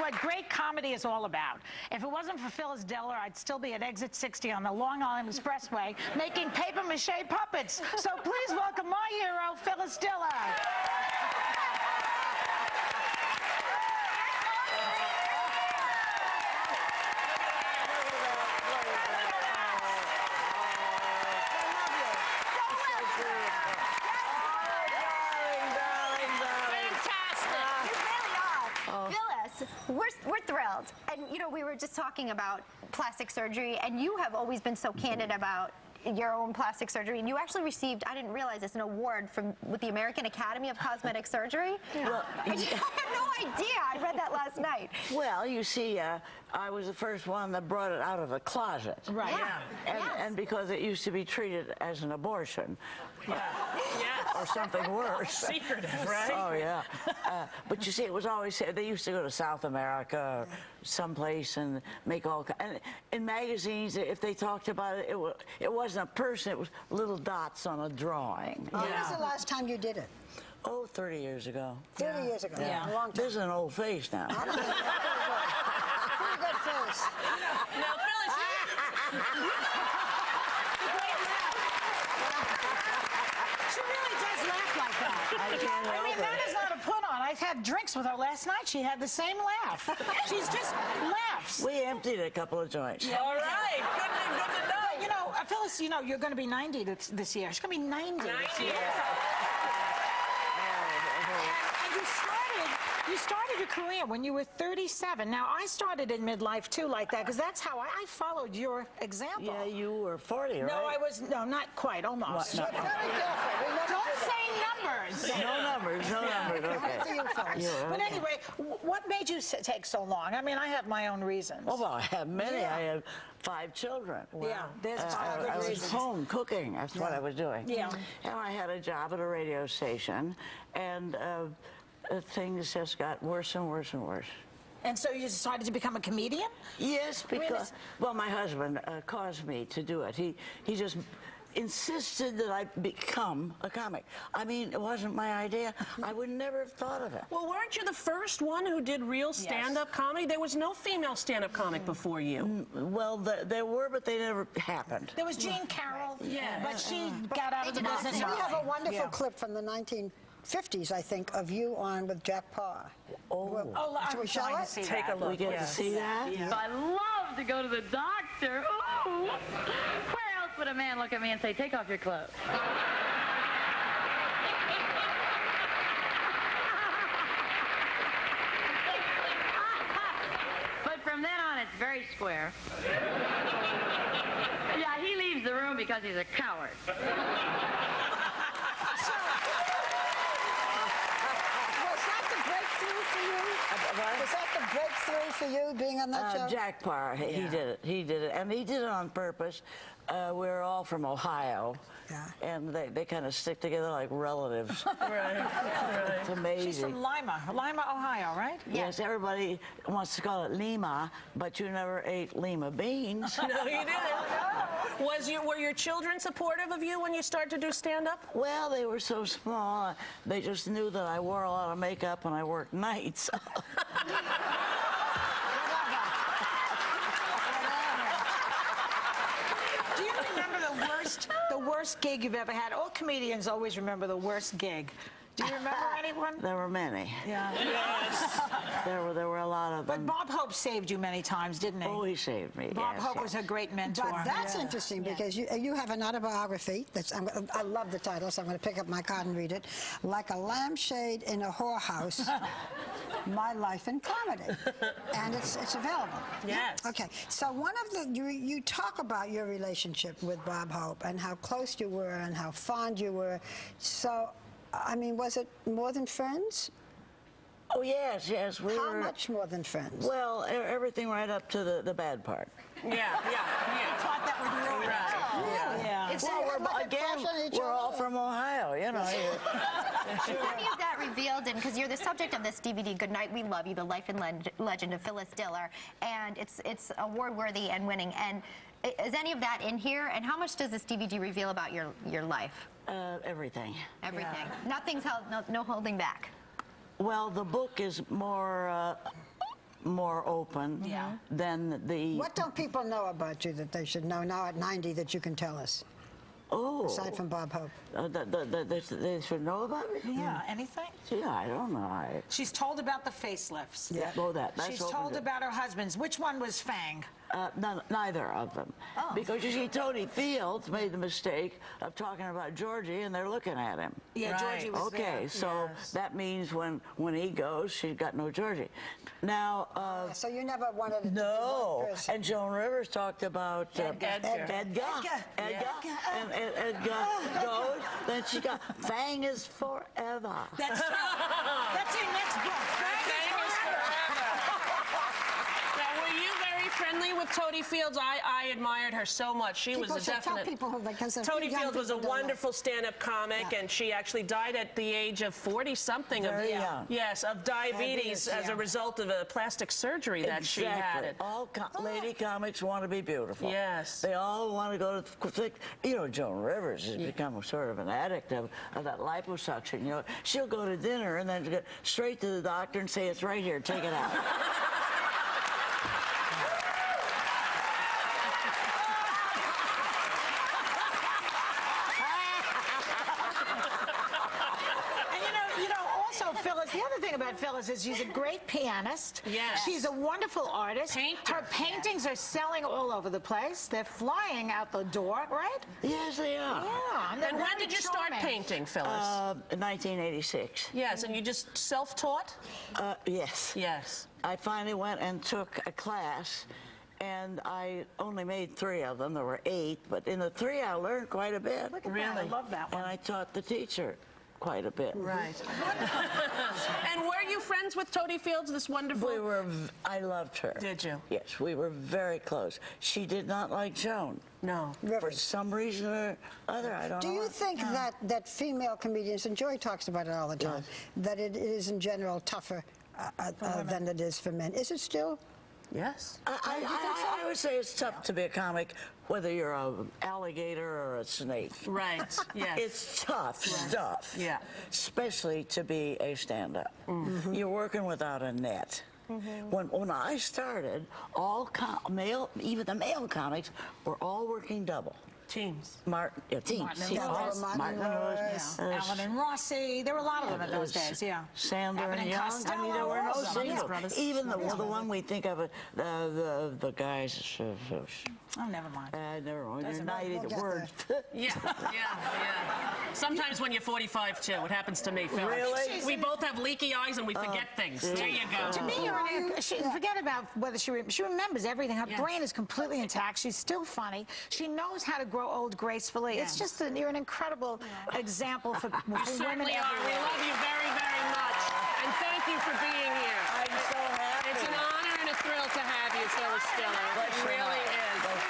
what great comedy is all about. If it wasn't for Phyllis Diller, I'd still be at exit 60 on the Long Island Expressway making papier-mâché puppets. So please welcome my hero, Phyllis Diller. We're thrilled. And, you know, we were just talking about plastic surgery, and you have always been so candid about your own plastic surgery, and you actually received, I didn't realize this, an award with the American Academy of Cosmetic Surgery. Yeah. Well, I had no idea. I read that last night. Well, you see, I was the first one that brought it out of the closet. Right. Yeah. And because it used to be treated as an abortion. Yeah. Or something worse. Secretive, right? Oh, yeah. But you see, it was always said, they used to go to South America or someplace and make all and in magazines, if they talked about it, it wasn't a person, it was little dots on a drawing. When was the last time you did it? Oh, 30 years ago. 30 years ago. Yeah. A long time. This is an old face now. Pretty good face. Now, Phyllis, She really does laugh like that. I mean, that is not a put on. I've had drinks with her last night. She had the same laugh. She's just laughs. We emptied a couple of joints. all right. Good to know. You know, Phyllis, you know, you're going to be 90 this year. She's going to be 90 this year. And you started your career when you were 37. Now, I started in midlife, too, like that, because that's how I followed your example. Yeah, you were 40, right? No, I was, no, not quite, almost. What? No. Don't say numbers. No numbers, no numbers, okay. But anyway, what made you take so long? I mean, I have my own reasons. Oh, well, I have many. I have 5 children. Wow. Yeah, there's 5 good I was reasons. home cooking. That's what I was doing. Yeah. And I had a job at a radio station, and things just got worse and worse and worse. And so you decided to become a comedian? Yes, because, well, my husband caused me to do it. He just insisted that I become a comic. I mean, it wasn't my idea. I would never have thought of it. Well, weren't you the first one who did real stand-up comedy? There was no female stand-up comic before you. Well, there were, but they never happened. There was Jean Carroll, but she got out of the business. We have a wonderful clip from the 1950s, I think, of you on with Jack Parr. Shall we show it? Take a look. We get to see that? Yeah. I love to go to the doctor. Ooh. Where else would a man look at me and say, take off your clothes? But from then on, it's very square. Yeah, he leaves the room because he's a coward. Was that the breakthrough for you, being on that show? Jack Parr, he did it. He did it, and he did it on purpose. We're all from Ohio, and they kind of stick together like relatives. Right. It's amazing. She's from Lima, Ohio, right? Yes, everybody wants to call it Lima, but you never ate Lima beans. No, you didn't. Were your children supportive of you when you started to do stand-up? Well, they were so small, they just knew that I wore a lot of makeup and I worked nights. Do you remember the worst gig you've ever had? All comedians always remember the worst gig. Do you remember anyone? There were many. Yeah. Yes. There were a lot of them. But Bob Hope saved you many times, didn't he? Oh, he saved me. Bob Hope was a great mentor. But that's interesting because you have an autobiography. I love the title, so I'm going to pick up my card and read it. Like a lampshade in a whorehouse, my life in comedy, and it's available. Yes. Okay. So one of the you talk about your relationship with Bob Hope and how close you were and how fond you were. So, I mean, was it more than friends? Oh, yes. How much more than friends? Well, everything right up to the bad part. Yeah. Thought that would ruin it. Yeah. Well, we're all from Ohio, you know. Is any of that revealed in, because you're the subject of this DVD, Good Night, We Love You, the life and legend of Phyllis Diller, and it's award-worthy and winning. And is any of that in here? And how much does this DVD reveal about your life? Everything. Everything. Nothing's held, no holding back. Well, the book is more more open than the... What don't people know about you that they should know now at 90 that you can tell us? Oh. Aside from Bob Hope. They should know about me? Yeah, anything? Yeah, I don't know. She's told about the facelifts. Yeah. Oh, that's She's open told to- about her husbands. Which one was Fang? Neither of them. Oh. Because you see, Tony Fields made the mistake of talking about Georgie, and they're looking at him. Yeah, Right. Georgie was Okay, there. so that means when he goes, she's got no Georgie. Now, So you never wanted to do no, one person. and Joan Rivers talked about Edgar. And Edgar goes, then she got Fang is forever. That's her next book. Fang is Now, were you very friendly with Toady Fields? I admired her so much. She was People a should tell definite... people who, because if Toady young Fields was a people don't know. wonderful stand-up comic, and she actually died at the age of 40-something. Very young. Yes, of diabetes as a result of a plastic surgery that she had. All lady comics want to be beautiful. Yes. They all want to go to, you know, Joan Rivers has become sort of an addict of that liposuction. You know, she'll go to dinner and then go straight to the doctor and say, it's right here, take it out. Phyllis, the other thing about Phyllis is she's a great pianist. Yes. She's a wonderful artist. Painter. Her paintings are selling all over the place. They're flying out the door, right? Yes, they are. Yeah. And when did you start painting, Phyllis? 1986. Yes, and you just self-taught? Yes. Yes. I finally went and took a class, and I only made 3 of them. There were 8, but in the 3 I learned quite a bit. Look at that. I love that one. And I taught the teacher quite a bit. Right. And were you friends with Toady Fields, this wonderful... We were, I loved her. Did you? Yes, we were very close. She did not like Joan. No. For some reason or other, I don't know. Do you think that female comedians, and Joey talks about it all the time, that it is in general tougher than it is for men? Is it still? Yes. I would say it's tough to be a comic, whether you're an alligator or a snake. Right, yes. It's tough stuff. Yeah. Especially to be a stand-up. You're working without a net. When I started, even the male comics were all working double. Teams. Teams. Martin and Rose, Alan and Rossi. There were a lot of them in those days, yeah. Sandler and Young. I mean, there were no singles. Even the one we think of, the guys. Oh, never mind. Never mind. United Words. Yeah. Sometimes when you're 45 too, it happens to me, Phyllis. Really? We both have leaky eyes and we forget things. There you go. To me, forget about whether she remembers everything. Her brain is completely intact. She's still funny. She knows how to grow old gracefully. It's just you're an incredible example for You women certainly are. We everywhere. love you very, very much. And thank you for being here. I'm so happy. It's an honor and a thrill to have you, Phyllis Diller. It really is.